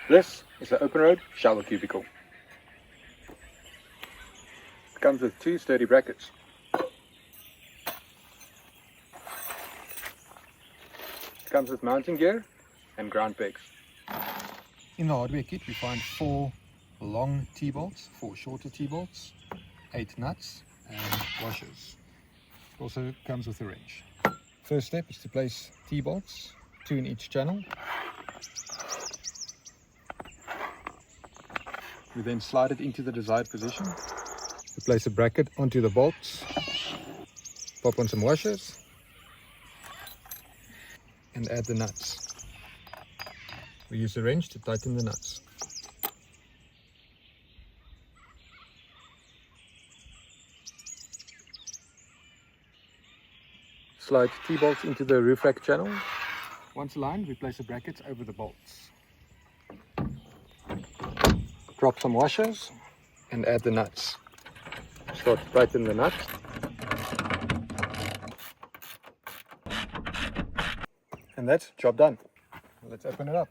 This is the Openroad Shower Cubicle. It comes with two sturdy brackets. It comes with mounting gear and ground pegs. In the hardware kit we find 4 long T-bolts, 4 shorter T-bolts, 8 nuts and washers. It also comes with a wrench. First step is to place T-bolts, 2 in each channel. We then slide it into the desired position. We place a bracket onto the bolts, pop on some washers, and add the nuts. We use the wrench to tighten the nuts. Slide T-bolts into the roof rack channel. Once aligned, we place the brackets over the bolts. Drop some washers and add the nuts. Start to tighten the nuts. And that's job done. Let's open it up.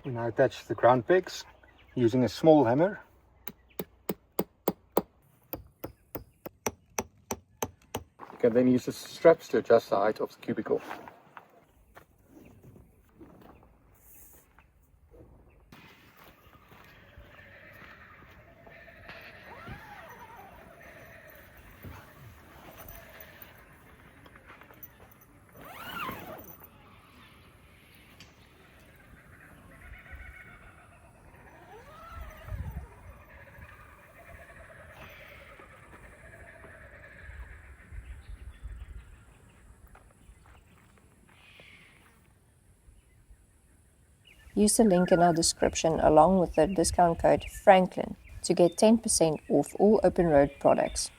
We now attach the ground pegs using a small hammer. You can then use the straps to adjust the height of the cubicle. Use the link in our description along with the discount code Franclin to get 10% off all Openroad products.